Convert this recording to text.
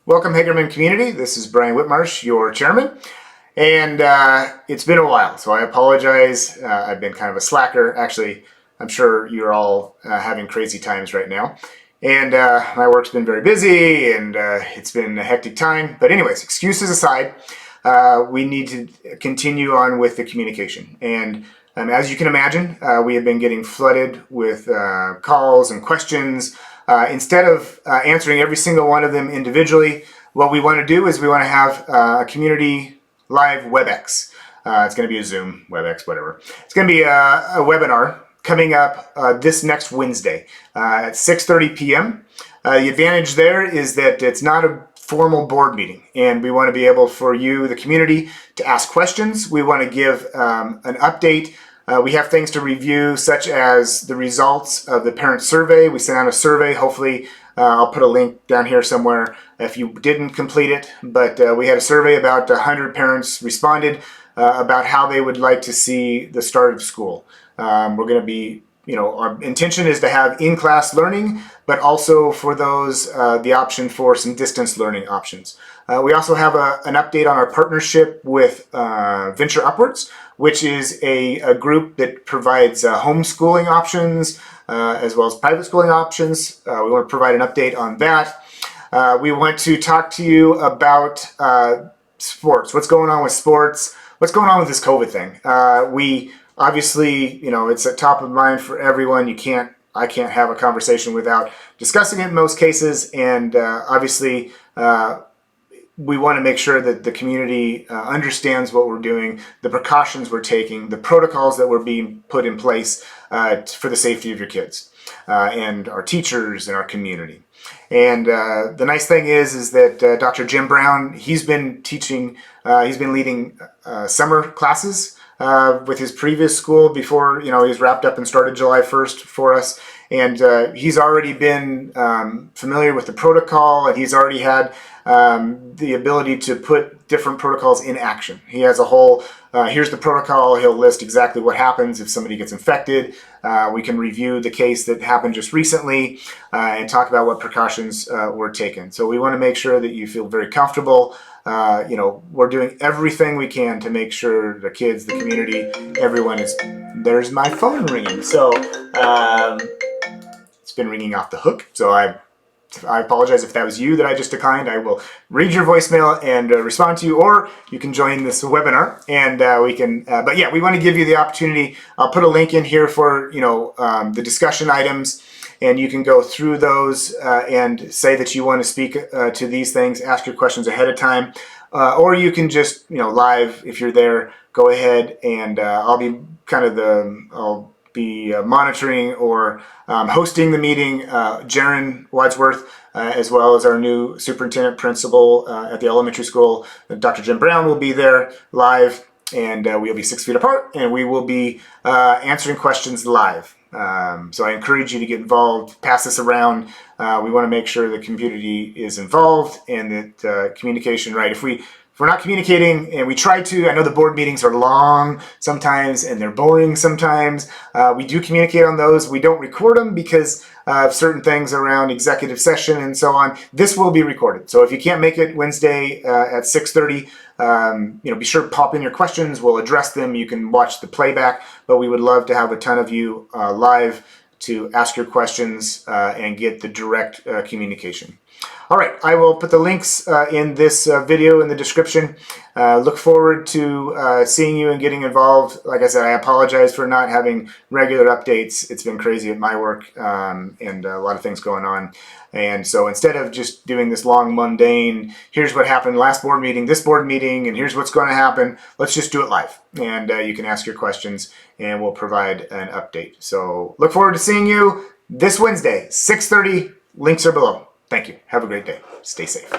Welcome, Hagerman community. This is Bryan Whitmarsh, your chairman. And it's been a while, so I apologize. I've been kind of a slacker. Actually, I'm sure you're all having crazy times right now. And my work's been very busy, and it's been a hectic time. But anyways, excuses aside, we need to continue on with the communication. And as you can imagine, we have been getting flooded with calls and questions. Instead of answering every single one of them individually, what we want to do is we want to have a community live WebEx. It's going to be a Zoom, WebEx, whatever. It's going to be a webinar coming up this next Wednesday at 6:30 p.m. The advantage there is that it's not a formal board meeting, and we want to be able for you, the community, to ask questions. We want to give an update. We have things to review, such as the results of the parent survey. We sent out a survey. Hopefully, I'll put a link down here somewhere if you didn't complete it. But we had a survey, about 100 parents responded about how they would like to see the start of school. We're going to be, our intention is to have in-class learning, but also for those, the option for some distance learning options. We also have an update on our partnership with Venture Upwards, which is a group that provides homeschooling options as well as private schooling options. We want to provide an update on that. We want to talk to you about sports. What's going on with sports? What's going on with this COVID thing? We obviously, it's at top of mind for everyone. I can't have a conversation without discussing it in most cases, and obviously we want to make sure that the community understands what we're doing, the precautions we're taking, the protocols that were being put in place for the safety of your kids and our teachers and our community. And the nice thing is that Dr. Jim Brown, he's been teaching, he's been leading summer classes with his previous school before, he's wrapped up and started July 1st for us. And he's already been familiar with the protocol, and he's already had the ability to put different protocols in action. He has a whole, here's the protocol. He'll list exactly what happens if somebody gets infected. We can review the case that happened just recently and talk about what precautions were taken. So we want to make sure that you feel very comfortable. We're doing everything we can to make sure the kids, the community, everyone is, there's my phone ringing. So it's been ringing off the hook. So I apologize if that was you that I just declined. I will read your voicemail and respond to you, or you can join this webinar and we can, but yeah, we want to give you the opportunity. I'll put a link in here for, the discussion items, and you can go through those and say that you want to speak to these things, ask your questions ahead of time, or you can just, live, if you're there, go ahead, and I'll be kind of I'll be monitoring or hosting the meeting. Jaren, Wadsworth, as well as our new superintendent principal at the elementary school, Dr. Jim Brown, will be there live, and we'll be 6 feet apart, and we will be answering questions live. So I encourage you to get involved, pass this around. We want to make sure the community is involved and that communication, right? If we're not communicating, and we try to, I know the board meetings are long sometimes and they're boring sometimes. We do communicate on those. We don't record them because of certain things around executive session and so on. This will be recorded. So if you can't make it Wednesday at 6:30, be sure to pop in your questions. We'll address them. You can watch the playback, but we would love to have a ton of you live to ask your questions and get the direct communication. All right, I will put the links in this video in the description. Look forward to seeing you and getting involved. Like I said, I apologize for not having regular updates. It's been crazy at my work and a lot of things going on. And so instead of just doing this long, mundane, here's what happened last board meeting, this board meeting, and here's what's going to happen, let's just do it live. And you can ask your questions, and we'll provide an update. So look forward to seeing you this Wednesday, 6:30. Links are below. Thank you. Have a great day. Stay safe.